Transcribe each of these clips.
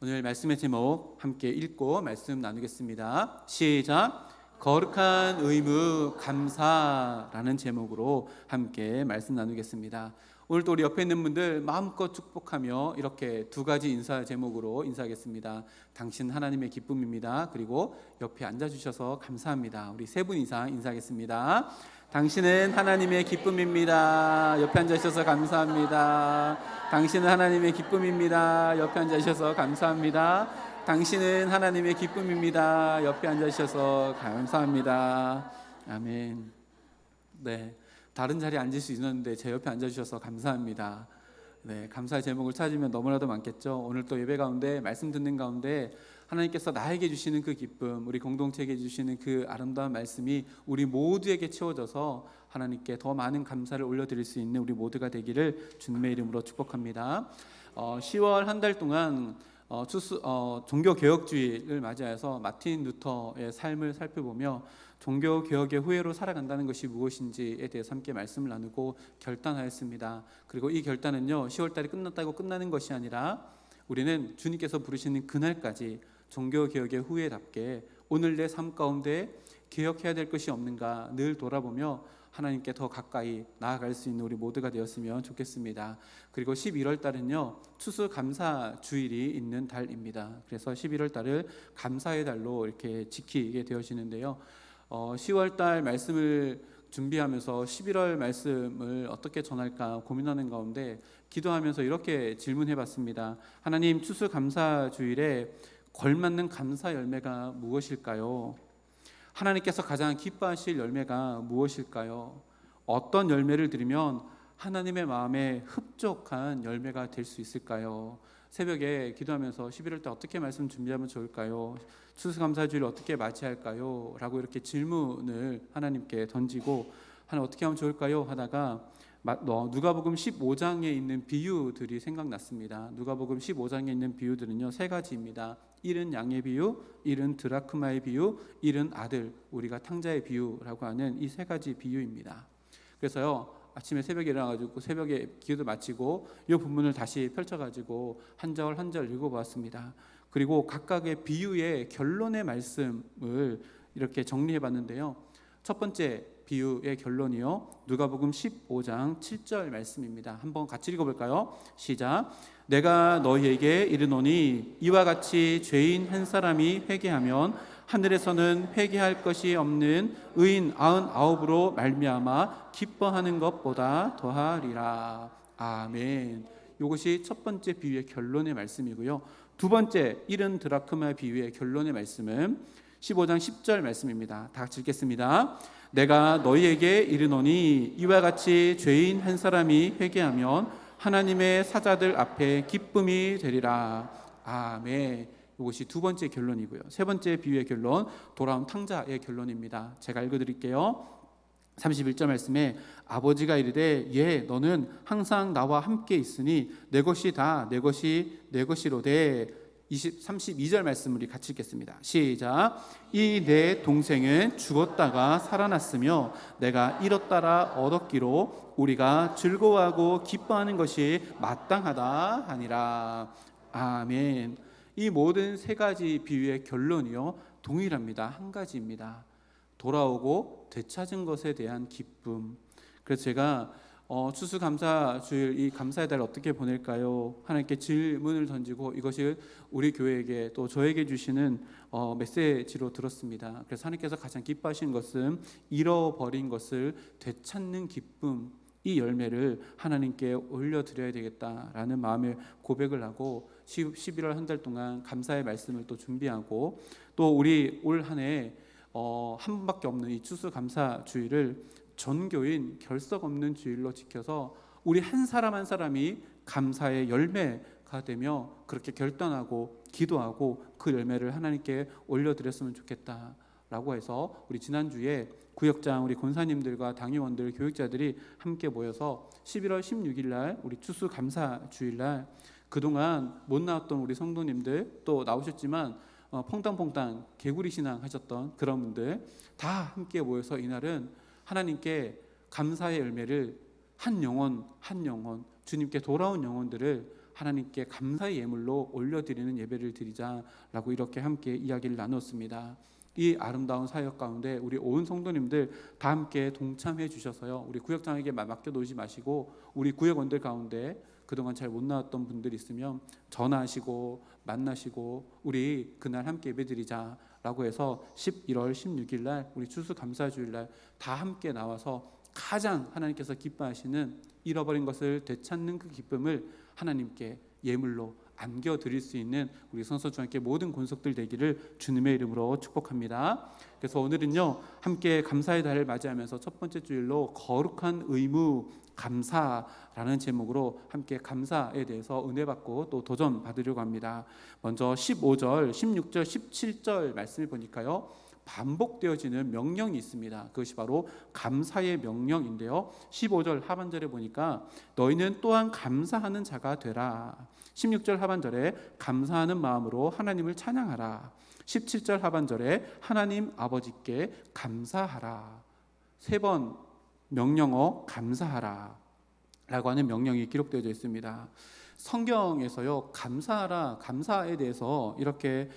오늘 말씀의 제목 함께 읽고 말씀 나누겠습니다. 시작. 거룩한 의무 감사라는 제목으로 함께 말씀 나누겠습니다. 오늘도 우리 옆에 있는 분들 마음껏 축복하며 이렇게 두 가지 인사 제목으로 인사하겠습니다. 당신 하나님의 기쁨입니다. 그리고 옆에 앉아주셔서 감사합니다. 우리 세 분 이상 인사하겠습니다. 당신은 하나님의 기쁨입니다. 옆에 앉아주셔서 감사합니다. 당신은 하나님의 기쁨입니다. 옆에 앉아주셔서 감사합니다. 당신은 하나님의 기쁨입니다. 옆에 앉아주셔서 감사합니다. 아멘. 네, 다른 자리에 앉을 수 있었는데 제 옆에 앉아주셔서 감사합니다. 네, 감사의 제목을 찾으면 너무나도 많겠죠. 오늘 또 예배 가운데 말씀 듣는 가운데 하나님께서 나에게 주시는 그 기쁨, 우리 공동체에게 주시는 그 아름다운 말씀이 우리 모두에게 채워져서 하나님께 더 많은 감사를 올려드릴 수 있는 우리 모두가 되기를 주님의 이름으로 축복합니다. 10월 한 달 동안 종교개혁주의를 맞이해서 마틴 루터의 삶을 살펴보며 종교개혁의 후예로 살아간다는 것이 무엇인지에 대해서 함께 말씀을 나누고 결단하였습니다. 그리고 이 결단은요, 10월달이 끝났다고 끝나는 것이 아니라 우리는 주님께서 부르시는 그날까지 종교개혁의 후예답게 오늘 내 삶 가운데 개혁해야 될 것이 없는가 늘 돌아보며 하나님께 더 가까이 나아갈 수 있는 우리 모두가 되었으면 좋겠습니다. 그리고 11월 달은요, 추수감사주일이 있는 달입니다. 그래서 11월 달을 감사의 달로 이렇게 지키게 되어지는데요. 10월 달 말씀을 준비하면서 11월 말씀을 어떻게 전할까 고민하는 가운데 기도하면서 이렇게 질문해 봤습니다. 하나님, 추수감사주일에 걸맞는 감사 열매가 무엇일까요? 하나님께서 가장 기뻐하실 열매가 무엇일까요? 어떤 열매를 드리면 하나님의 마음에 흡족한 열매가 될 수 있을까요? 새벽에 기도하면서 11월 때 어떻게 말씀 준비하면 좋을까요? 추수감사주일 어떻게 맞이할까요? 라고 이렇게 질문을 하나님께 던지고 하나님 어떻게 하면 좋을까요? 하다가 누가복음 15장에 있는 비유들이 생각났습니다. 누가복음 15장에 있는 비유들은요, 세 가지입니다. 잃은 양의 비유, 잃은 드라크마의 비유, 잃은 아들, 우리가 탕자의 비유라고 하는 이 세 가지 비유입니다. 그래서요, 아침에 새벽에 일어나가지고 새벽에 기도 마치고 이 본문을 다시 펼쳐가지고 한 절 한 절 읽어보았습니다. 그리고 각각의 비유의 결론의 말씀을 이렇게 정리해봤는데요. 첫 번째 비유의 결론이요, 누가복음 15장 7절 말씀입니다. 한번 같이 읽어볼까요? 시작. 내가 너희에게 이르노니 이와 같이 죄인 한 사람이 회개하면 하늘에서는 회개할 것이 없는 의인 99으로 말미암아 기뻐하는 것보다 더하리라. 아멘. 이것이 첫 번째 비유의 결론의 말씀이고요. 두 번째 잃은 드라크마 비유의 결론의 말씀은 15장 10절 말씀입니다. 다 같이 읽겠습니다. 내가 너희에게 이르노니 이와 같이 죄인 한 사람이 회개하면 하나님의 사자들 앞에 기쁨이 되리라. 아멘. 이것이 두 번째 결론이고요. 세 번째 비유의 결론, 돌아온 탕자의 결론입니다. 제가 읽어드릴게요. 31절 말씀에 아버지가 이르되 예, 너는 항상 나와 함께 있으니 내 것이 다 내 것이로되 32절 말씀 우리 같이 읽겠습니다. 시작. 이 내 동생은 죽었다가 살아났으며 내가 잃었다라 얻었기로 우리가 즐거워하고 기뻐하는 것이 마땅하다 하니라. 아멘. 이 모든 세 가지 비유의 결론이요, 동일합니다. 한 가지입니다. 돌아오고 되찾은 것에 대한 기쁨. 그래서 제가 추수감사주일 이 감사의 달 어떻게 보낼까요? 하나님께 질문을 던지고 이것을 우리 교회에게 또 저에게 주시는 메시지로 들었습니다. 그래서 하나님께서 가장 기뻐하시는 것은 잃어버린 것을 되찾는 기쁨, 이 열매를 하나님께 올려드려야 되겠다라는 마음의 고백을 하고 11월 한 달 동안 감사의 말씀을 또 준비하고 또 우리 올 한 해 한 번밖에 없는 이 추수감사주일을 전교인 결석 없는 주일로 지켜서 우리 한 사람 한 사람이 감사의 열매가 되며 그렇게 결단하고 기도하고 그 열매를 하나님께 올려드렸으면 좋겠다라고 해서 우리 지난주에 구역장 우리 권사님들과 당의원들 교육자들이 함께 모여서 11월 16일 날 우리 추수감사주일 날 그동안 못 나왔던 우리 성도님들 또 나오셨지만 퐁당퐁당 개구리 신앙 하셨던 그런 분들 다 함께 모여서 이날은 하나님께 감사의 열매를 한 영혼 한 영혼 주님께 돌아온 영혼들을 하나님께 감사의 예물로 올려드리는 예배를 드리자라고 이렇게 함께 이야기를 나눴습니다. 이 아름다운 사역 가운데 우리 온 성도님들 다 함께 동참해 주셔서요, 우리 구역장에게 맡겨놓지 마시고 우리 구역원들 가운데 그동안 잘 못 나왔던 분들 있으면 전화하시고 만나시고 우리 그날 함께 예배드리자라고 해서 11월 16일 날 우리 추수감사주일 날 다 함께 나와서 가장 하나님께서 기뻐하시는 잃어버린 것을 되찾는 그 기쁨을 하나님께 예물로 안겨드릴 수 있는 우리 성서 중학교 모든 권속들 되기를 주님의 이름으로 축복합니다. 그래서 오늘은요, 함께 감사의 달을 맞이하면서 첫 번째 주일로 거룩한 의무 감사라는 제목으로 함께 감사에 대해서 은혜 받고 또 도전 받으려고 합니다. 먼저 15절, 16절, 17절 말씀을 보니까요, 반복되어지는 명령이 있습니다. 그것이 바로 감사의 명령인데요, 15절 하반절에 보니까 너희는 또한 감사하는 자가 되라. 16절 하반절에 감사하는 마음으로 하나님을 찬양하라. 17절 하반절에 하나님 아버지께 감사하라. 세 번 명령어 감사하라 라고 하는 명령이 기록되어 있습니다. 성경에서요, 감사하라, 감사에 대해서 이렇게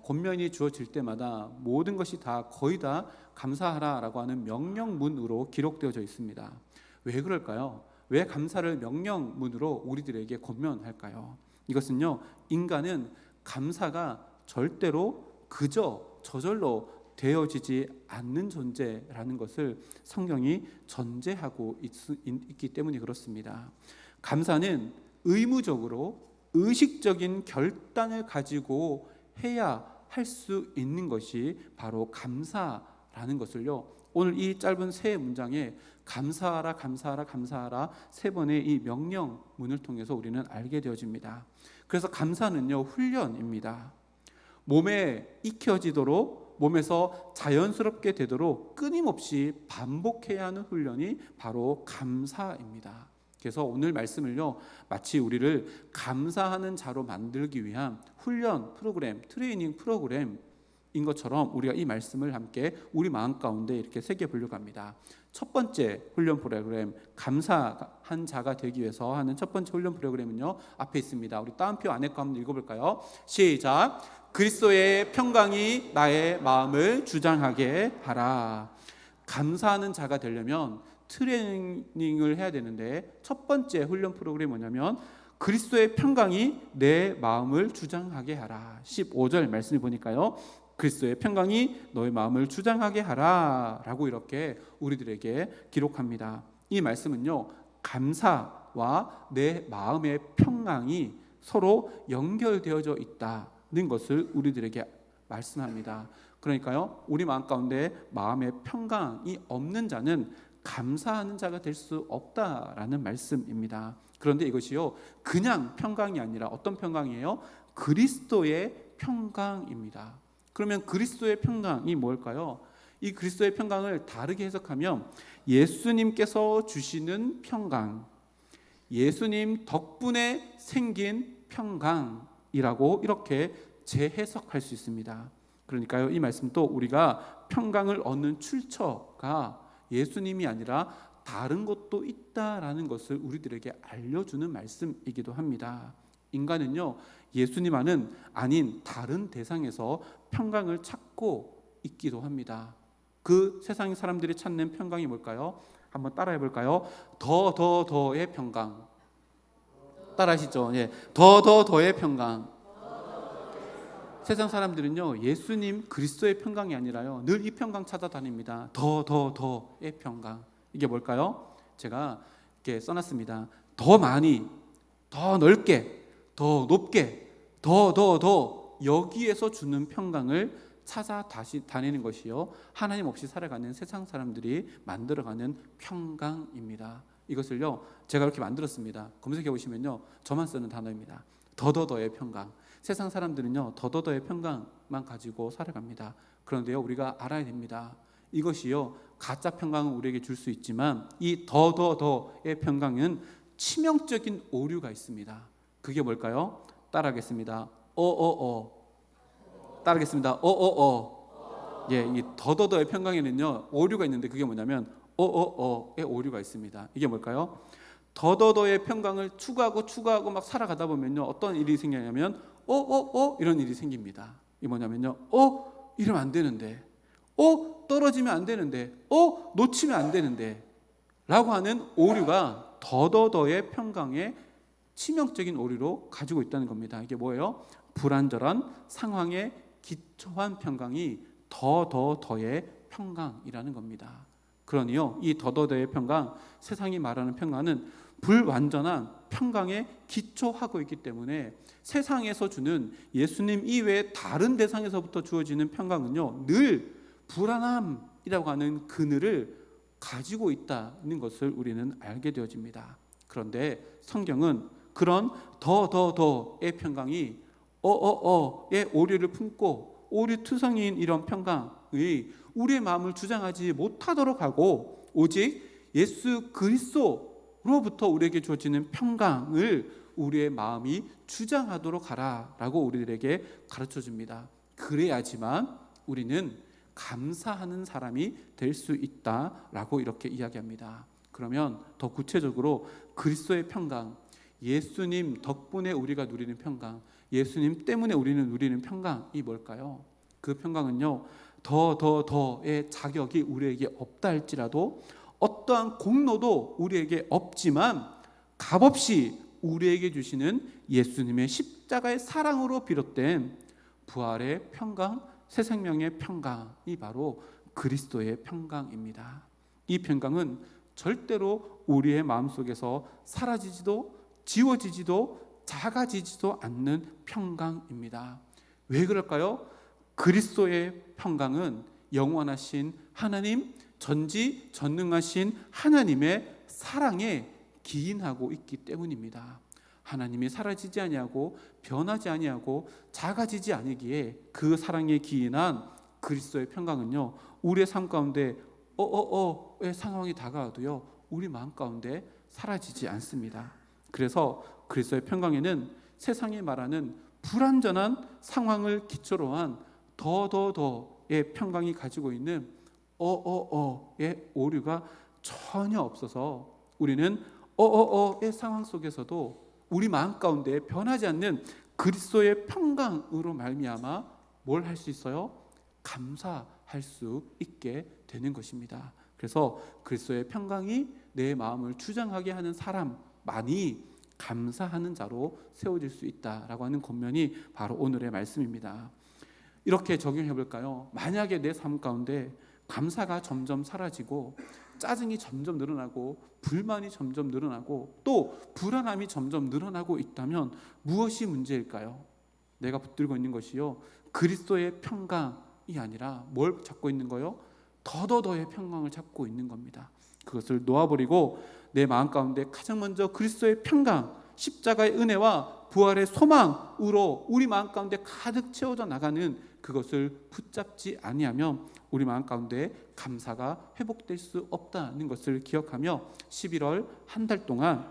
권면이 주어질 때마다 모든 것이 다 거의 다 감사하라 라고 하는 명령문으로 기록되어져 있습니다. 왜 그럴까요? 왜 감사를 명령문으로 우리들에게 권면할까요? 이것은요, 인간은 감사가 절대로 그저 저절로 되어지지 않는 존재라는 것을 성경이 전제하고 있기 때문에 그렇습니다. 감사는 의무적으로 의식적인 결단을 가지고 해야 할 수 있는 것이 바로 감사라는 것을요, 오늘 이 짧은 세 문장에 감사하라, 감사하라, 감사하라 세 번의 이 명령문을 통해서 우리는 알게 되어집니다. 그래서 감사는요, 훈련입니다. 몸에 익혀지도록, 몸에서 자연스럽게 되도록 끊임없이 반복해야 하는 훈련이 바로 감사입니다. 그래서 오늘 말씀을요, 마치 우리를 감사하는 자로 만들기 위한 훈련 프로그램, 트레이닝 프로그램인 것처럼 우리가 이 말씀을 함께 우리 마음 가운데 이렇게 새겨보려고 합니다. 첫 번째 훈련 프로그램, 감사한 자가 되기 위해서 하는 첫 번째 훈련 프로그램은요, 앞에 있습니다. 우리 따옴표 안에 거 한번 읽어볼까요? 시작. 그리스도의 평강이 나의 마음을 주장하게 하라. 감사하는 자가 되려면 트레이닝을 해야 되는데, 첫 번째 훈련 프로그램이 뭐냐면 그리스도의 평강이 내 마음을 주장하게 하라. 15절 말씀을 보니까요, 그리스도의 평강이 너의 마음을 주장하게 하라 라고 이렇게 우리들에게 기록합니다. 이 말씀은요, 감사와 내 마음의 평강이 서로 연결되어져 있다는 것을 우리들에게 말씀합니다. 그러니까요, 우리 마음 가운데 마음의 평강이 없는 자는 감사하는 자가 될 수 없다라는 말씀입니다. 그런데 이것이요, 그냥 평강이 아니라 어떤 평강이에요? 그리스도의 평강입니다. 그러면 그리스도의 평강이 뭘까요? 이 그리스도의 평강을 다르게 해석하면 예수님께서 주시는 평강, 예수님 덕분에 생긴 평강이라고 이렇게 재해석할 수 있습니다. 그러니까요, 이 말씀도 우리가 평강을 얻는 출처가 예수님이 아니라 다른 것도 있다라는 것을 우리들에게 알려주는 말씀이기도 합니다. 인간은요, 예수님만은 아닌 다른 대상에서 평강을 찾고 있기도 합니다. 그 세상 사람들이 찾는 평강이 뭘까요? 한번 따라해 볼까요? 더의 평강. 따라하시죠? 예, 더의 평강. 세상 사람들은요, 예수님 그리스도의 평강이 아니라요, 늘 이 평강 찾아다닙니다. 더의 평강. 이게 뭘까요? 제가 이렇게 써놨습니다. 더 많이, 더 넓게, 더 높게, 더 여기에서 주는 평강을 찾아 다시 다니는 것이요, 하나님 없이 살아가는 세상 사람들이 만들어가는 평강입니다. 이것을요, 제가 이렇게 만들었습니다. 검색해 보시면요, 저만 쓰는 단어입니다. 더의 평강. 세상 사람들은요, 더의 평강만 가지고 살아갑니다. 그런데요, 우리가 알아야 됩니다. 이것이요, 가짜 평강은 우리에게 줄 수 있지만 이 더의 평강은 치명적인 오류가 있습니다. 그게 뭘까요? 따라하겠습니다. 따라하겠습니다. 예, 이 더의 평강에는요, 오류가 있는데 그게 뭐냐면 어의 오류가 있습니다. 이게 뭘까요? 더더더의 평강을 추구하고 막 살아가다 보면요, 어떤 일이 생기냐면 이런 일이 생깁니다. 이 뭐냐면요, 이러면 안 되는데, 떨어지면 안 되는데, 놓치면 안 되는데 라고 하는 오류가 더더더의 평강에 치명적인 오류로 가지고 있다는 겁니다. 이게 뭐예요? 불안전한 상황에 기초한 평강이 더더더의 평강이라는 겁니다. 그러니요, 이 더더더의 평강, 세상이 말하는 평강은 불완전한 평강에 기초하고 있기 때문에 세상에서 주는 예수님 이외의 다른 대상에서부터 주어지는 평강은요, 늘 불안함이라고 하는 그늘을 가지고 있다는 것을 우리는 알게 되어집니다. 그런데 성경은 그런 더더더의 평강이 의 오류를 품고 오류투성이인 이런 평강의 우리의 마음을 주장하지 못하도록 하고, 오직 예수 그리스도로부터 우리에게 주어지는 평강을 우리의 마음이 주장하도록 하라라고 우리들에게 가르쳐 줍니다. 그래야지만 우리는 감사하는 사람이 될 수 있다라고 이렇게 이야기합니다. 그러면 더 구체적으로 그리스도의 평강, 예수님 덕분에 우리가 누리는 평강, 예수님 때문에 우리는 누리는 평강이 뭘까요? 그 평강은요, 더의 자격이 우리에게 없다 할지라도, 어떠한 공로도 우리에게 없지만 값없이 우리에게 주시는 예수님의 십자가의 사랑으로 비롯된 부활의 평강, 새 생명의 평강이 바로 그리스도의 평강입니다. 이 평강은 절대로 우리의 마음속에서 사라지지도 지워지지도 작아지지도 않는 평강입니다. 왜 그럴까요? 그리스도의 평강은 영원하신 하나님, 전지전능하신 하나님의 사랑에 기인하고 있기 때문입니다. 하나님이 사라지지 아니하고 변하지 아니하고 작아지지 아니기에 그 사랑에 기인한 그리스도의 평강은요, 우리의 삶 가운데 의 상황이 다가와도요, 우리 마음 가운데 사라지지 않습니다. 그래서 그리스도의 평강에는 세상이 말하는 불완전한 상황을 기초로 한 더의 평강이 가지고 있는 의 오류가 전혀 없어서 우리는 의 상황 속에서도 우리 마음 가운데 변하지 않는 그리스도의 평강으로 말미암아 뭘 할 수 있어요? 감사할 수 있게 되는 것입니다. 그래서 그리스도의 평강이 내 마음을 주장하게 하는 사람만이 감사하는 자로 세워질 수 있다라고 하는 권면이 바로 오늘의 말씀입니다. 이렇게 적용해 볼까요? 만약에 내 삶 가운데 감사가 점점 사라지고 짜증이 점점 늘어나고 불만이 점점 늘어나고 또 불안함이 점점 늘어나고 있다면 무엇이 문제일까요? 내가 붙들고 있는 것이요, 그리스도의 평강이 아니라 뭘 찾고 있는 거요? 더더더의 평강을 찾고 있는 겁니다. 그것을 놓아버리고 내 마음 가운데 가장 먼저 그리스도의 평강, 십자가의 은혜와 부활의 소망으로 우리 마음 가운데 가득 채워져 나가는 그것을 붙잡지 아니하면 우리 마음 가운데 감사가 회복될 수 없다는 것을 기억하며 11월 한 달 동안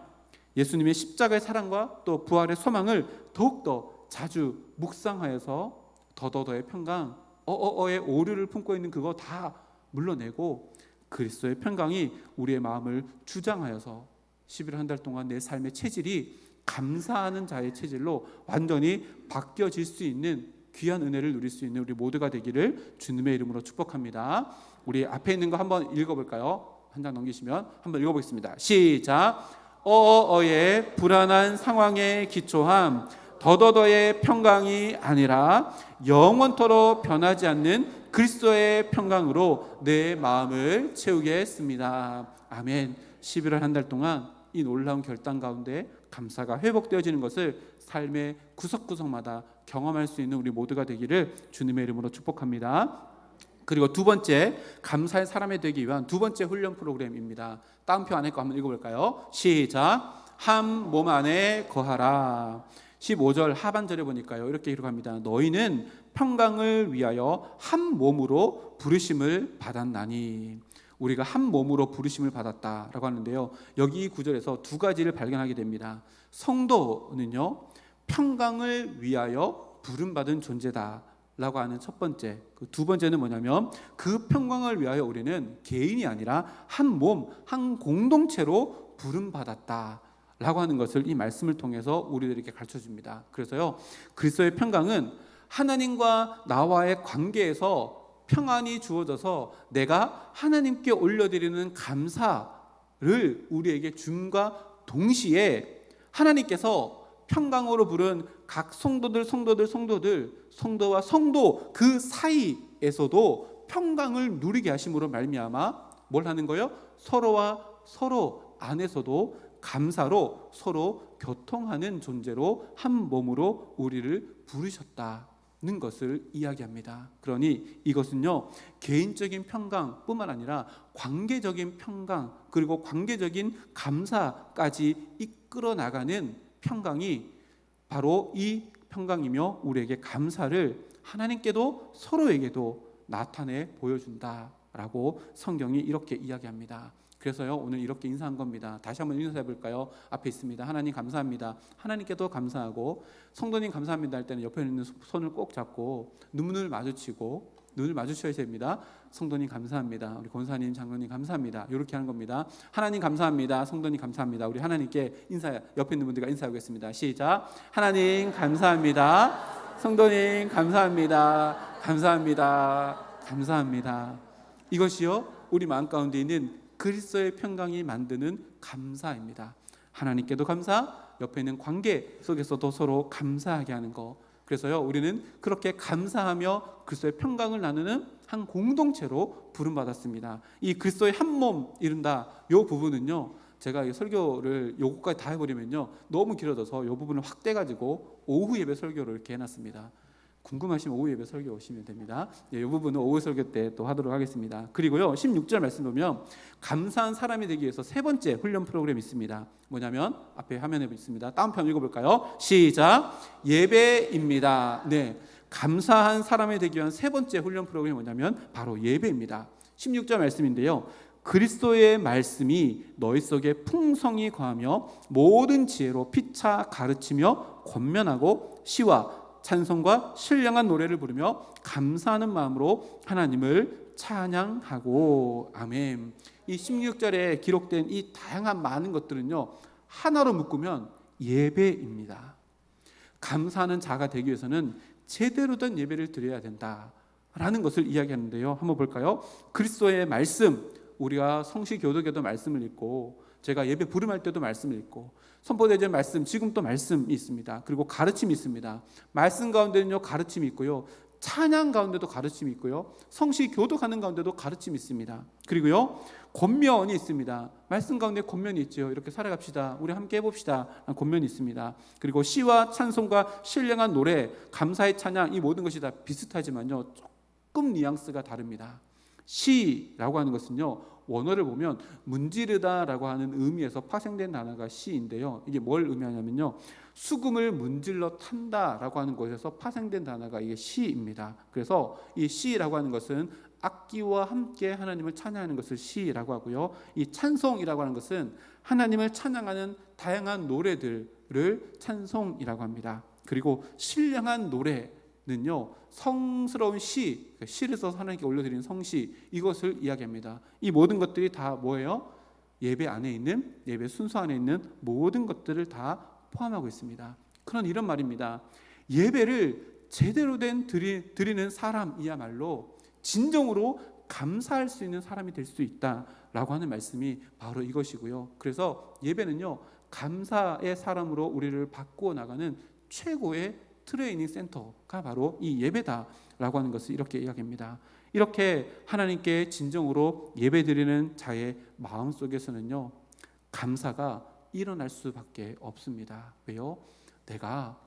예수님의 십자가의 사랑과 또 부활의 소망을 더욱더 자주 묵상하여서 더더더의 평강, 의 오류를 품고 있는 그거 다 물러내고 그리스도의 평강이 우리의 마음을 주장하여서 11월 한 달 동안 내 삶의 체질이 감사하는 자의 체질로 완전히 바뀌어질 수 있는 귀한 은혜를 누릴 수 있는 우리 모두가 되기를 주님의 이름으로 축복합니다. 우리 앞에 있는 거 한번 읽어볼까요? 한 장 넘기시면 한번 읽어보겠습니다. 시작. 의 불안한 상황에 기초함, 더더더의 평강이 아니라 영원토록 변하지 않는 그리스도의 평강으로 내 마음을 채우겠습니다. 아멘. 11월 한 달 동안 이 놀라운 결단 가운데 감사가 회복되어지는 것을 삶의 구석구석마다 경험할 수 있는 우리 모두가 되기를 주님의 이름으로 축복합니다. 그리고 두 번째, 감사의 사람이 되기 위한 두 번째 훈련 프로그램입니다. 다운표 안에 거 한번 읽어볼까요? 시작. 한 몸 안에 거하라. 15절 하반절에 보니까요, 이렇게 기록합니다. 너희는 평강을 위하여 한 몸으로 부르심을 받았나니. 우리가 한 몸으로 부르심을 받았다라고 하는데요, 여기 이 구절에서 두 가지를 발견하게 됩니다. 성도는요, 평강을 위하여 부름받은 존재다 라고 하는 첫 번째, 두 번째는 뭐냐면 그 평강을 위하여 우리는 개인이 아니라 한 몸, 한 공동체로 부름받았다 라고 하는 것을 이 말씀을 통해서 우리들에게 가르쳐줍니다. 그래서요, 그리스도의 평강은 하나님과 나와의 관계에서 평안이 주어져서 내가 하나님께 올려드리는 감사를 우리에게 줌과 동시에 하나님께서 평강으로 부른 각 성도와 성도 그 사이에서도 평강을 누리게 하심으로 말미암아 뭘 하는 거예요? 서로와 서로 안에서도 감사로 서로 교통하는 존재로 한 몸으로 우리를 부르셨다는 것을 이야기합니다. 그러니 이것은요, 개인적인 평강뿐만 아니라 관계적인 평강, 그리고 관계적인 감사까지 이끌어 나가는 평강이 바로 이 평강이며, 우리에게 감사를 하나님께도 서로에게도 나타내 보여준다라고 성경이 이렇게 이야기합니다. 그래서요, 오늘 이렇게 인사한 겁니다. 다시 한번 인사해 볼까요? 앞에 있습니다. 하나님 감사합니다. 하나님께도 감사하고, 성도님 감사합니다 할 때는 옆에 있는 손을 꼭 잡고 눈을 마주쳐야 됩니다. 성도님 감사합니다. 우리 권사님, 장로님 감사합니다. 이렇게 하는 겁니다. 하나님 감사합니다. 성도님 감사합니다. 우리 하나님께 인사, 옆에 있는 분들과 인사하겠습니다. 시작. 하나님 감사합니다. 성도님 감사합니다. 감사합니다. 이것이요, 우리 마음 가운데 있는 그리스도의 평강이 만드는 감사입니다. 하나님께도 감사, 옆에 있는 관계 속에서도 서로 감사하게 하는 거. 그래서요, 우리는 그렇게 감사하며 그리스도의 평강을 나누는 한 공동체로 부름받았습니다. 이 그리스도의 한 몸 이룬다, 이 부분은요, 제가 이 설교를 요거까지 다 해버리면요 너무 길어져서 이 부분을 확대가지고 오후 예배 설교를 이렇게 해놨습니다. 궁금하시면 오후 예배 설교 오시면 됩니다. 이 부분은 오후 설교 때 또 하도록 하겠습니다. 그리고요, 16절 말씀 보면 감사한 사람이 되기 위해서 세 번째 훈련 프로그램이 있습니다. 뭐냐면 앞에 화면에 있습니다. 다음 편 읽어볼까요? 시작. 예배입니다. 네, 감사한 사람이 되기 위한 세 번째 훈련 프로그램이 뭐냐면 바로 예배입니다. 16절 말씀인데요, 그리스도의 말씀이 너희 속에 풍성히 거하며 모든 지혜로 피차 가르치며 권면하고 시와 찬송과 신령한 노래를 부르며 감사하는 마음으로 하나님을 찬양하고. 아멘. 이 16절에 기록된 이 다양한 많은 것들은요, 하나로 묶으면 예배입니다. 감사하는 자가 되기 위해서는 제대로 된 예배를 드려야 된다라는 것을 이야기하는데요, 한번 볼까요? 그리스도의 말씀, 우리가 성시교독에도 말씀을 읽고, 제가 예배 부름할 때도 말씀을 읽고, 선포되는 말씀, 지금 또 말씀이 있습니다. 그리고 가르침이 있습니다. 말씀 가운데는요 가르침이 있고요, 찬양 가운데도 가르침이 있고요, 성시 교독하는 가운데도 가르침이 있습니다. 그리고요, 권면이 있습니다. 말씀 가운데 권면이 있죠. 이렇게 살아갑시다, 우리 함께 해봅시다, 권면이 있습니다. 그리고 시와 찬송과 신령한 노래, 감사의 찬양, 이 모든 것이 다 비슷하지만요 조금 뉘앙스가 다릅니다. 시라고 하는 것은요, 원어를 보면 문지르다라고 하는 의미에서 파생된 단어가 시인데요, 이게 뭘 의미하냐면요, 수금을 문질러 탄다라고 하는 것에서 파생된 단어가 이게 시입니다. 그래서 이 시라고 하는 것은 악기와 함께 하나님을 찬양하는 것을 시라고 하고요, 이 찬송이라고 하는 것은 하나님을 찬양하는 다양한 노래들을 찬송이라고 합니다. 그리고 신령한 노래는요, 성스러운 시를 써서 하나님께 올려드리는 성시, 이것을 이야기합니다. 이 모든 것들이 다 뭐예요? 예배 안에 있는, 예배 순서 안에 있는 모든 것들을 다 포함하고 있습니다. 그런 이런 말입니다. 예배를 제대로 된 드리는 사람이야말로 진정으로 감사할 수 있는 사람이 될 수 있다라고 하는 말씀이 바로 이것이고요. 그래서 예배는요, 감사의 사람으로 우리를 바꾸어 나가는 최고의 트레이닝 센터가 바로 이 예배다라고 하는 것을 이렇게 이야기합니다. 이렇게 하나님께 진정으로 예배드리는 자의 마음 속에서는요, 감사가 일어날 수밖에 없습니다. 왜요? 내가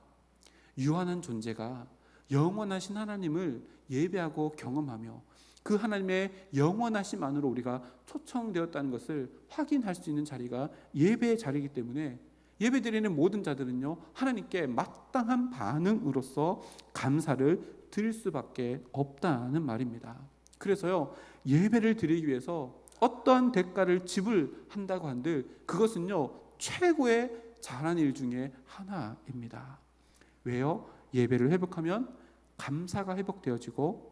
유한한 존재가 영원하신 하나님을 예배하고 경험하며 그 하나님의 영원하심 안으로 우리가 초청되었다는 것을 확인할 수 있는 자리가 예배의 자리이기 때문에 예배드리는 모든 자들은요, 하나님께 마땅한 반응으로서 감사를 드릴 수밖에 없다는 말입니다. 그래서요, 예배를 드리기 위해서 어떠한 대가를 지불한다고 한들 그것은요, 최고의 잘한 일 중에 하나입니다. 왜요? 예배를 회복하면 감사가 회복되어지고,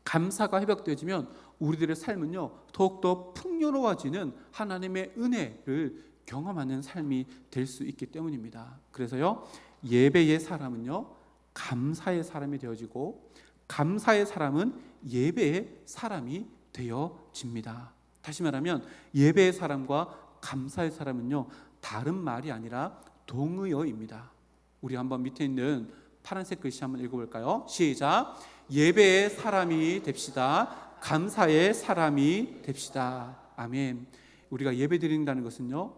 감사가 회복되어지면 우리들의 삶은요, 더욱더 풍요로워지는 하나님의 은혜를 경험하는 삶이 될 수 있기 때문입니다. 그래서요, 예배의 사람은요, 감사의 사람이 되어지고, 감사의 사람은 예배의 사람이 되어집니다. 다시 말하면 예배의 사람과 감사의 사람은요, 다른 말이 아니라 동의어입니다. 우리 한번 밑에 있는 파란색 글씨 한번 읽어볼까요? 시작. 예배의 사람이 됩시다. 감사의 사람이 됩시다. 아멘. 우리가 예배 드린다는 것은요,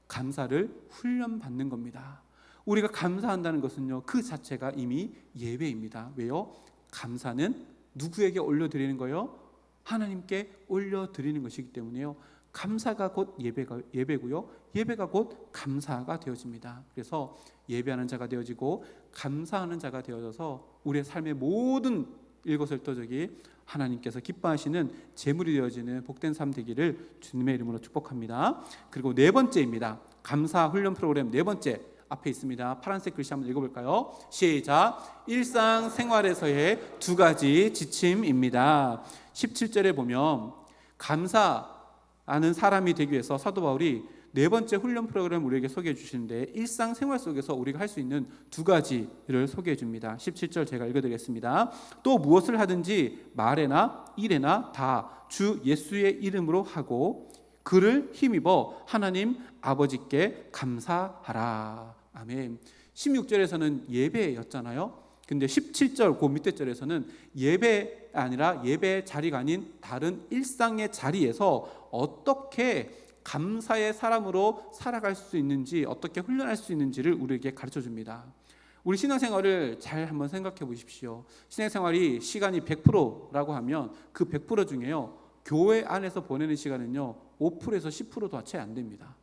감사를 훈련받는 겁니다. 우리가 감사한다는 것은요, 그 자체가 이미 예배입니다. 왜요? 감사는 누구에게 올려드리는 거예요? 하나님께 올려드리는 것이기 때문에요, 감사가 곧 예배고요, 예배가 곧 감사가 되어집니다. 그래서 예배하는 자가 되어지고 감사하는 자가 되어져서 우리의 삶의 모든 일거수일투족이 하나님께서 기뻐하시는 제물이 되어지는 복된 삶 되기를 주님의 이름으로 축복합니다. 그리고 네 번째입니다. 감사 훈련 프로그램 네 번째, 앞에 있습니다. 파란색 글씨 한번 읽어볼까요? 시작. 일상생활에서의 두 가지 지침입니다. 17절에 보면 감사하는 사람이 되기 위해서 사도 바울이 네 번째 훈련 프로그램을 우리에게 소개해 주시는데, 일상생활 속에서 우리가 할 수 있는 두 가지를 소개해 줍니다. 17절 제가 읽어드리겠습니다. 또 무엇을 하든지 말에나 일에나 다 주 예수의 이름으로 하고 그를 힘입어 하나님 아버지께 감사하라. 아멘. 16절에서는 예배였잖아요. 근데 17절 그 밑에 절에서는 예배 아니라 예배 자리가 아닌 다른 일상의 자리에서 어떻게 감사의 사람으로 살아갈 수 있는지, 어떻게 훈련할 수 있는지를 우리에게 가르쳐 줍니다. 우리 신앙생활을 잘 한번 생각해 보십시오. 신앙생활이 시간이 100%라고 하면 그 100% 중에요, 교회 안에서 보내는 시간은요 5%에서 10%도 채 안 됩니다.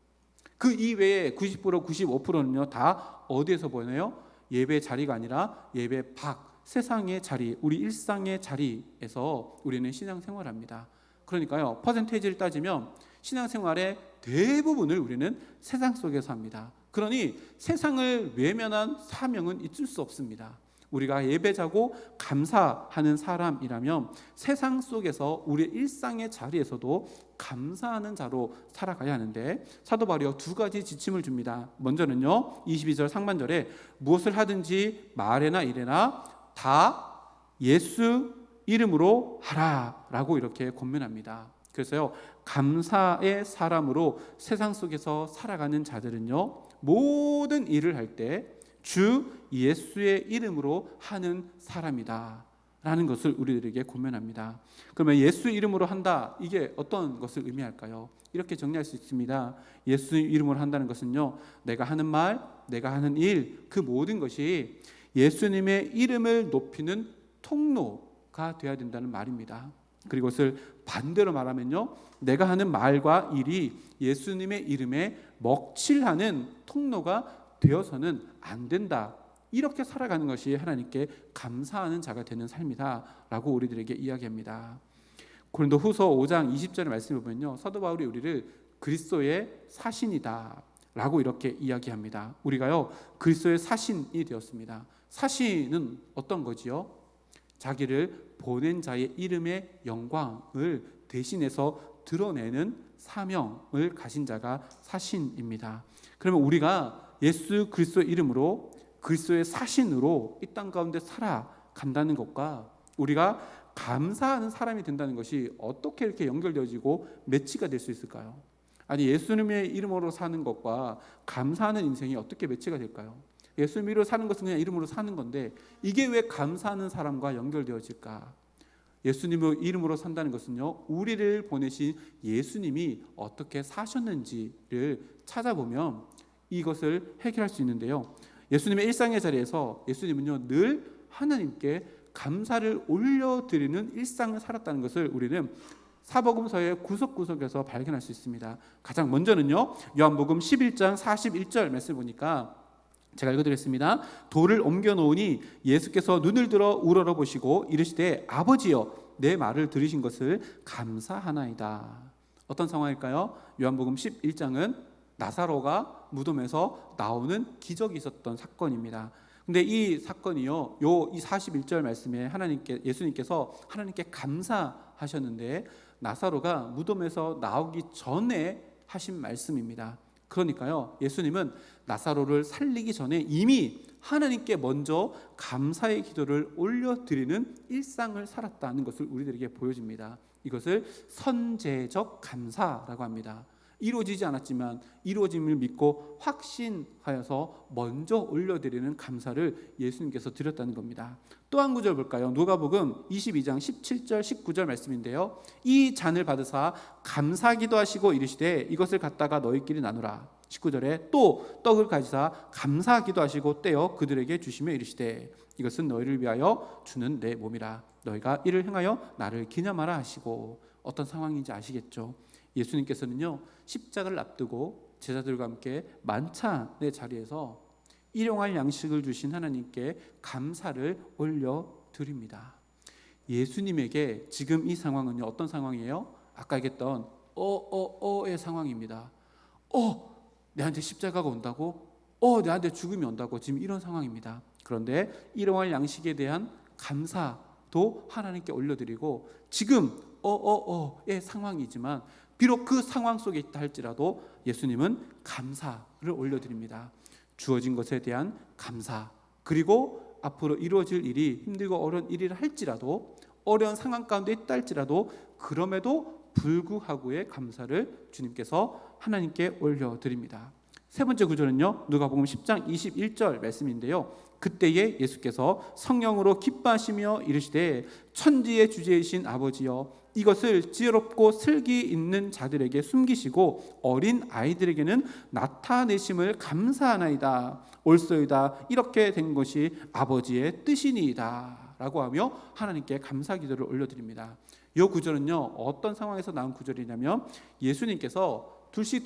그 이외에 90%, 95%는요 다 어디에서 보내요? 예배 자리가 아니라 예배 밖, 세상의 자리, 우리 일상의 자리에서 우리는 신앙생활을 합니다. 그러니까요, 퍼센테이지를 따지면 신앙생활의 대부분을 우리는 세상 속에서 합니다. 그러니 세상을 외면한 사명은 있을 수 없습니다. 우리가 예배자고 감사하는 사람이라면 세상 속에서 우리의 일상의 자리에서도 감사하는 자로 살아가야 하는데, 사도 바울이 두 가지 지침을 줍니다. 먼저는요, 22절 상반절에 무엇을 하든지 말에나 일에나 다 예수 이름으로 하라 라고 이렇게 권면합니다. 그래서요, 감사의 사람으로 세상 속에서 살아가는 자들은요, 모든 일을 할 때 주 예수의 이름으로 하는 사람이다 라는 것을 우리들에게 권면합니다. 그러면 예수 이름으로 한다, 이게 어떤 것을 의미할까요? 이렇게 정리할 수 있습니다. 예수 이름으로 한다는 것은요, 내가 하는 말, 내가 하는 일, 그 모든 것이 예수님의 이름을 높이는 통로가 되어야 된다는 말입니다. 그리고 그것을 반대로 말하면요, 내가 하는 말과 일이 예수님의 이름에 먹칠하는 통로가 되어서는 안 된다. 이렇게 살아가는 것이 하나님께 감사하는 자가 되는 삶이다 라고 우리들에게 이야기합니다. 고린도후서 5장 20절의 말씀을 보면요, 사도 바울이 우리를 그리스도의 사신이다 라고 이렇게 이야기합니다. 우리가요, 그리스도의 사신이 되었습니다. 사신은 어떤 거지요? 자기를 보낸 자의 이름의 영광을 대신해서 드러내는 사명을 가진 자가 사신입니다. 그러면 우리가 예수 그리스도의 이름으로, 그리스도의 사신으로 이 땅 가운데 살아간다는 것과 우리가 감사하는 사람이 된다는 것이 어떻게 이렇게 연결되어지고 매치가 될 수 있을까요? 아니, 예수님의 이름으로 사는 것과 감사하는 인생이 어떻게 매치가 될까요? 예수님 이름으로 사는 것은 그냥 이름으로 사는 건데 이게 왜 감사하는 사람과 연결되어질까? 예수님의 이름으로 산다는 것은요, 우리를 보내신 예수님이 어떻게 사셨는지를 찾아보면 이것을 해결할 수 있는데요, 예수님의 일상의 자리에서 예수님은요 늘 하나님께 감사를 올려드리는 일상을 살았다는 것을 우리는 사복음서의 구석구석에서 발견할 수 있습니다. 가장 먼저는요, 요한복음 11장 41절 말씀을 보니까 제가 읽어드리겠습니다. 돌을 옮겨 놓으니 예수께서 눈을 들어 우러러보시고 이르시되 아버지여 내 말을 들으신 것을 감사하나이다. 어떤 상황일까요? 요한복음 11장은 나사로가 무덤에서 나오는 기적이 있었던 사건입니다. 근데 이 사건이요, 이 41절 말씀에 예수님께서 하나님께 감사하셨는데 나사로가 무덤에서 나오기 전에 하신 말씀입니다. 그러니까요, 예수님은 나사로를 살리기 전에 이미 하나님께 먼저 감사의 기도를 올려드리는 일상을 살았다는 것을 우리들에게 보여줍니다. 이것을 선제적 감사라고 합니다. 이루어지지 않았지만 이루어짐을 믿고 확신하여서 먼저 올려드리는 감사를 예수님께서 드렸다는 겁니다. 또 한 구절 볼까요? 누가복음 22장 17절 19절 말씀인데요. 이 잔을 받으사 감사기도 하시고 이르시되 이것을 갖다가 너희끼리 나누라. 19절에 또 떡을 가지사 감사기도 하시고 떼어 그들에게 주시며 이르시되 이것은 너희를 위하여 주는 내 몸이라. 너희가 이를 행하여 나를 기념하라 하시고. 어떤 상황인지 아시겠죠? 예수님께서는요, 십자가를 앞두고 제자들과 함께 만찬의 자리에서 일용할 양식을 주신 하나님께 감사를 올려드립니다. 예수님에게 지금 이 상황은요, 어떤 상황이에요? 아까 얘기했던 의 상황입니다. 내한테 십자가가 온다고? 내한테 죽음이 온다고? 지금 이런 상황입니다. 그런데 일용할 양식에 대한 감사도 하나님께 올려드리고, 지금 의 상황이지만 비록 그 상황 속에 있다 할지라도 예수님은 감사를 올려드립니다. 주어진 것에 대한 감사, 그리고 앞으로 이루어질 일이 힘들고 어려운 일이라 할지라도, 어려운 상황 가운데 있다 할지라도 그럼에도 불구하고의 감사를 주님께서 하나님께 올려드립니다. 세 번째 구절은요, 누가복음 10장 21절 말씀인데요. 그때에 예수께서 성령으로 기뻐하시며 이르시되 천지의 주제이신 아버지여 이것을 지혜롭고 슬기 있는 자들에게 숨기시고 어린 아이들에게는 나타내심을 감사하나이다. 옳소이다. 이렇게 된 것이 아버지의 뜻이니이다 라고 하며 하나님께 감사 기도를 올려드립니다. 이 구절은요, 어떤 상황에서 나온 구절이냐면 예수님께서 둘씩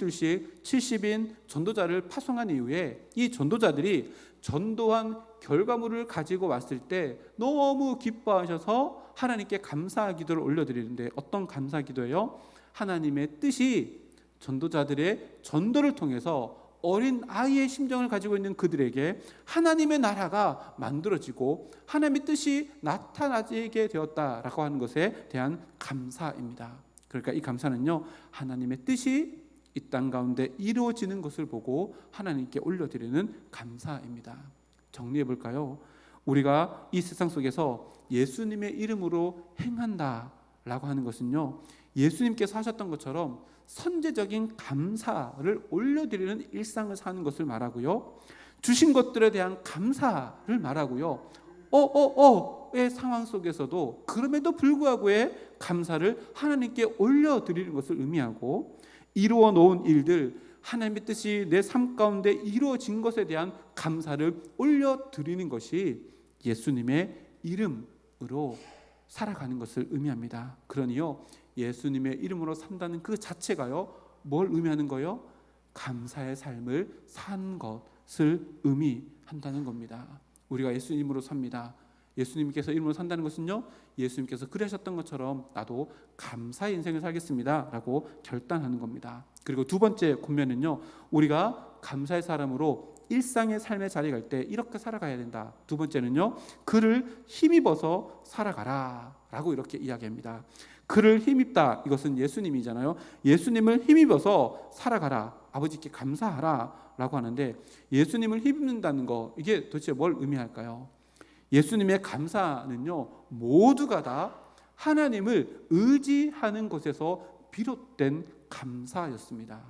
70인 전도자를 파송한 이후에 이 전도자들이 전도한 결과물을 가지고 왔을 때 너무 기뻐하셔서 하나님께 감사 기도를 올려드리는데, 어떤 감사 기도예요? 하나님의 뜻이 전도자들의 전도를 통해서 어린 아이의 심정을 가지고 있는 그들에게 하나님의 나라가 만들어지고 하나님의 뜻이 나타나게 되었다라고 하는 것에 대한 감사입니다. 그러니까 이 감사는요, 하나님의 뜻이 이 땅 가운데 이루어지는 것을 보고 하나님께 올려드리는 감사입니다. 정리해 볼까요? 우리가 이 세상 속에서 예수님의 이름으로 행한다라고 하는 것은요, 예수님께서 하셨던 것처럼 선제적인 감사를 올려드리는 일상을 사는 것을 말하고요, 주신 것들에 대한 감사를 말하고요, 의 상황 속에서도 그럼에도 불구하고의 감사를 하나님께 올려드리는 것을 의미하고, 이루어 놓은 일들, 하나님의 뜻이 내 삶 가운데 이루어진 것에 대한 감사를 올려드리는 것이 예수님의 이름으로 살아가는 것을 의미합니다. 그러니요, 예수님의 이름으로 산다는 그 자체가요, 뭘 의미하는 거예요? 감사의 삶을 산 것을 의미한다는 겁니다. 우리가 예수님으로 삽니다. 예수님께서 이름으로 산다는 것은요, 예수님께서 그러셨던 것처럼 나도 감사의 인생을 살겠습니다 라고 결단하는 겁니다. 그리고 두 번째 권면은요, 우리가 감사의 사람으로 일상의 삶의 자리에 갈 때 이렇게 살아가야 된다. 두 번째는요, 그를 힘입어서 살아가라 라고 이렇게 이야기합니다. 그를 힘입다, 이것은 예수님이잖아요. 예수님을 힘입어서 살아가라, 아버지께 감사하라 라고 하는데, 예수님을 힘입는다는 거, 이게 도대체 뭘 의미할까요? 예수님의 감사는요, 모두가 다 하나님을 의지하는 것에서 비롯된 감사였습니다.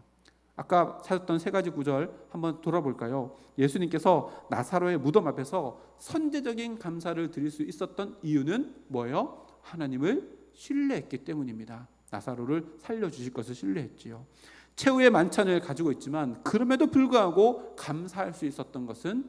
아까 찾았던 세 가지 구절 한번 돌아볼까요? 예수님께서 나사로의 무덤 앞에서 선제적인 감사를 드릴 수 있었던 이유는 뭐예요? 하나님을 신뢰했기 때문입니다. 나사로를 살려주실 것을 신뢰했지요. 최후의 만찬을 가지고 있지만 그럼에도 불구하고 감사할 수 있었던 것은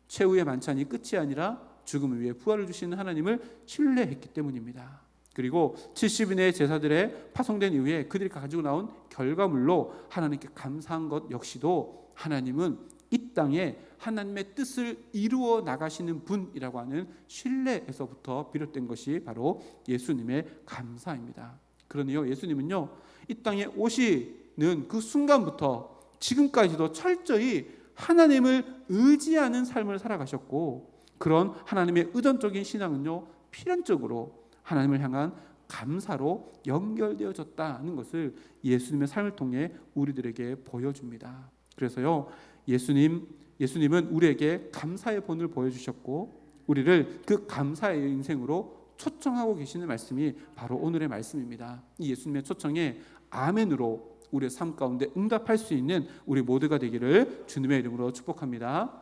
최후의 만찬이 끝이 아니라 죽음을 위해 부활을 주시는 하나님을 신뢰했기 때문입니다. 그리고 70인의 제사들의 파송된 이후에 그들이 가지고 나온 결과물로 하나님께 감사한 것 역시도 하나님은 이 땅에 하나님의 뜻을 이루어 나가시는 분이라고 하는 신뢰에서부터 비롯된 것이 바로 예수님의 감사입니다. 그러니요, 예수님은요, 이 땅에 오시는 그 순간부터 지금까지도 철저히 하나님을 의지하는 삶을 살아가셨고, 그런 하나님의 의존적인 신앙은요, 필연적으로 하나님을 향한 감사로 연결되어졌다는 것을 예수님의 삶을 통해 우리들에게 보여줍니다. 그래서요, 예수님은 우리에게 감사의 본을 보여주셨고 우리를 그 감사의 인생으로 초청하고 계시는 말씀이 바로 오늘의 말씀입니다. 이 예수님의 초청에 아멘으로 우리의 삶 가운데 응답할 수 있는 우리 모두가 되기를 주님의 이름으로 축복합니다.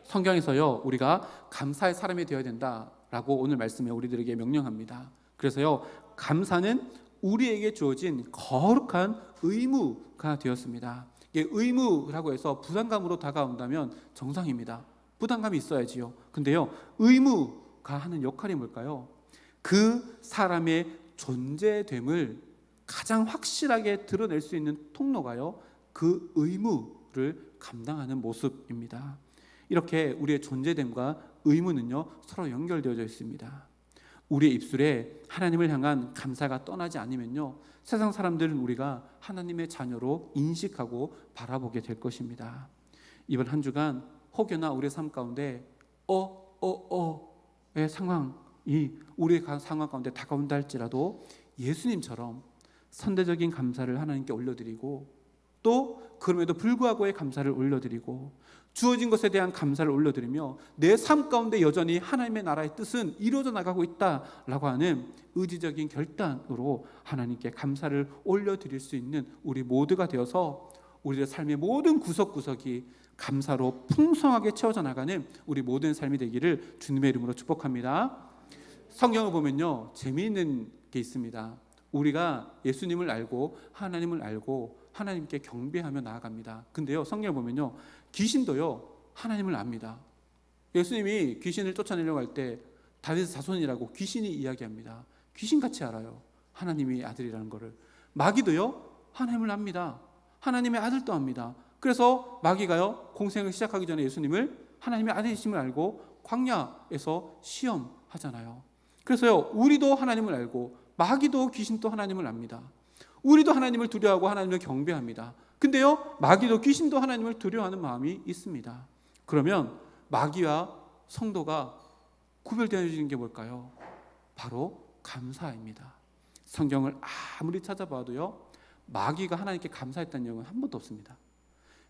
성경에서요, 우리가 감사의 사람이 되어야 된다라고 오늘 말씀에 우리들에게 명령합니다. 그래서요, 감사는 우리에게 주어진 거룩한 의무가 되었습니다. 이게 의무라고 해서 부담감으로 다가온다면 정상입니다. 부담감이 있어야지요. 근데요, 의무가 하는 역할이 뭘까요? 그 사람의 존재됨을 가장 확실하게 드러낼 수 있는 통로가요, 그 의무를 감당하는 모습입니다. 이렇게 우리의 존재됨과 의무는요, 서로 연결되어져 있습니다. 우리의 입술에 하나님을 향한 감사가 떠나지 않으면요, 세상 사람들은 우리가 하나님의 자녀로 인식하고 바라보게 될 것입니다. 이번 한 주간 혹여나 우리의 삶 가운데 의 상황이 우리의 상황 가운데 다가온다 할지라도 예수님처럼 선대적인 감사를 하나님께 올려드리고 또 그럼에도 불구하고의 감사를 올려드리고 주어진 것에 대한 감사를 올려드리며 내 삶 가운데 여전히 하나님의 나라의 뜻은 이루어져 나가고 있다라고 하는 의지적인 결단으로 하나님께 감사를 올려드릴 수 있는 우리 모두가 되어서 우리의 삶의 모든 구석구석이 감사로 풍성하게 채워져 나가는 우리 모든 삶이 되기를 주님의 이름으로 축복합니다. 성경을 보면요, 재미있는 게 있습니다. 우리가 예수님을 알고 하나님을 알고 하나님께 경배하며 나아갑니다. 근데요, 성경을 보면요, 귀신도요 하나님을 압니다. 예수님이 귀신을 쫓아내려고 할 때 다윗의 자손이라고 귀신이 이야기합니다. 귀신같이 알아요, 하나님이 아들이라는 것을. 마귀도요 하나님을 압니다. 하나님의 아들도 압니다. 그래서 마귀가요 공생을 시작하기 전에 예수님을 하나님의 아들이심을 알고 광야에서 시험하잖아요. 그래서요, 우리도 하나님을 알고 마귀도 귀신도 하나님을 압니다. 우리도 하나님을 두려워하고 하나님을 경배합니다. 근데요, 마귀도 귀신도 하나님을 두려워하는 마음이 있습니다. 그러면 마귀와 성도가 구별되어지는 게 뭘까요? 바로 감사입니다. 성경을 아무리 찾아봐도요, 마귀가 하나님께 감사했다는 내용은 한 번도 없습니다.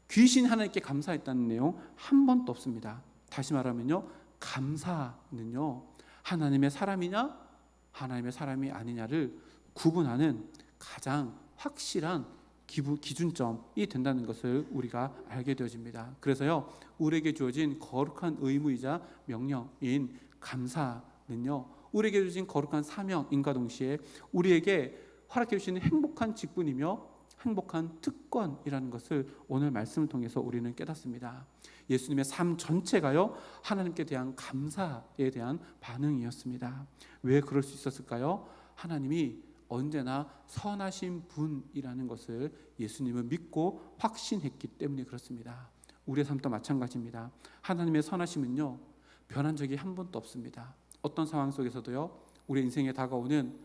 귀신이 하나님께 감사했다는 내용 한 번도 없습니다. 다시 말하면요, 감사는요, 하나님의 사람이냐 하나님의 사람이 아니냐를 구분하는 가장 확실한 기준점이 된다는 것을 우리가 알게 되어집니다. 그래서요, 우리에게 주어진 거룩한 의무이자 명령인 감사는요, 우리에게 주어진 거룩한 사명인과 동시에 우리에게 허락해 주시는 행복한 직분이며 행복한 특권이라는 것을 오늘 말씀을 통해서 우리는 깨닫습니다. 예수님의 삶 전체가요, 하나님께 대한 감사에 대한 반응이었습니다. 왜 그럴 수 있었을까요? 하나님이 언제나 선하신 분이라는 것을 예수님은 믿고 확신했기 때문에 그렇습니다. 우리의 삶도 마찬가지입니다. 하나님의 선하심은요, 변한 적이 한 번도 없습니다. 어떤 상황 속에서도요, 우리 인생에 다가오는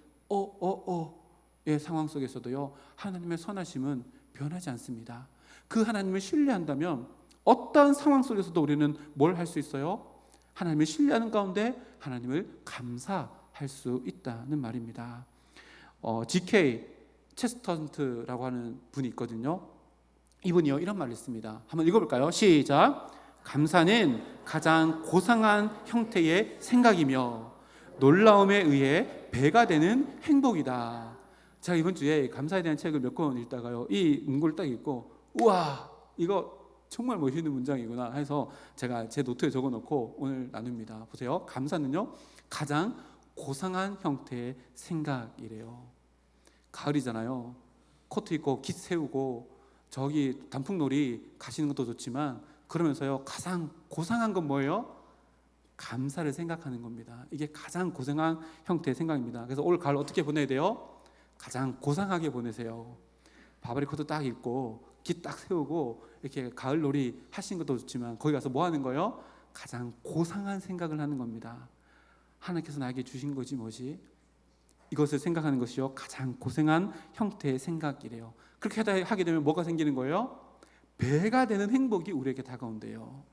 의 상황 속에서도요, 하나님의 선하심은 변하지 않습니다. 그 하나님을 신뢰한다면 어떠한 상황 속에서도 우리는 뭘 할 수 있어요? 하나님을 신뢰하는 가운데 하나님을 감사할 수 있다는 말입니다. G.K. 체스턴트라고 하는 분이 있거든요. 이분이요, 이런 말을 했습니다. 한번 읽어볼까요? 시작. 감사는 가장 고상한 형태의 생각이며 놀라움에 의해 배가 되는 행복이다. 제가 이번 주에 감사에 대한 책을 몇 권 읽다가요, 이 문구를 딱 읽고 우와, 이거 정말 멋있는 문장이구나 해서 제가 제 노트에 적어놓고 오늘 나눕니다. 보세요. 감사는요, 가장 고상한 형태의 생각이래요. 가을이잖아요. 코트 입고 깃 세우고 저기 단풍놀이 가시는 것도 좋지만 그러면서요, 가장 고상한 건 뭐예요? 감사를 생각하는 겁니다. 이게 가장 고상한 형태의 생각입니다. 그래서 올 가을 어떻게 보내야 돼요? 가장 고상하게 보내세요. 바바리 코트 딱 입고 깃 딱 세우고 이렇게 가을놀이 하시는 것도 좋지만 거기 가서 뭐 하는 거예요? 가장 고상한 생각을 하는 겁니다. 하나님께서 나에게 주신 거지 뭐지? 이것을 생각하는 것이요, 가장 고상한 형태의 생각이래요. 그렇게 하게 되면 뭐가 생기는 거예요? 배가 되는 행복이 우리에게 다가온대요.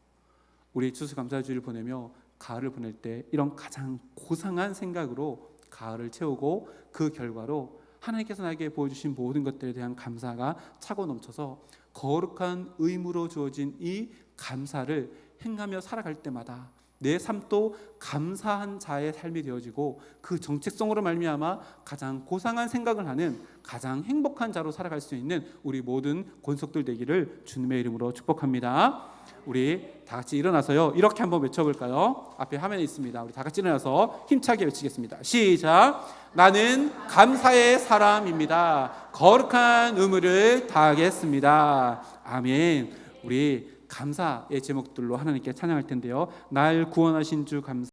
우리 추수감사주의를 보내며 가을을 보낼 때 이런 가장 고상한 생각으로 가을을 채우고 그 결과로 하나님께서 나에게 보여주신 모든 것들에 대한 감사가 차고 넘쳐서 거룩한 의무로 주어진 이 감사를 행하며 살아갈 때마다 내 삶도 감사한 자의 삶이 되어지고 그 정체성으로 말미암아 가장 고상한 생각을 하는 가장 행복한 자로 살아갈 수 있는 우리 모든 권속들 되기를 주님의 이름으로 축복합니다. 우리 다 같이 일어나서요 이렇게 한번 외쳐볼까요? 앞에 화면에 있습니다. 우리 다 같이 일어나서 힘차게 외치겠습니다. 시작. 나는 감사의 사람입니다. 거룩한 의무를 다하겠습니다. 아멘. 우리 감사의 제목들로 하나님께 찬양할 텐데요. 날 구원하신 주 감사.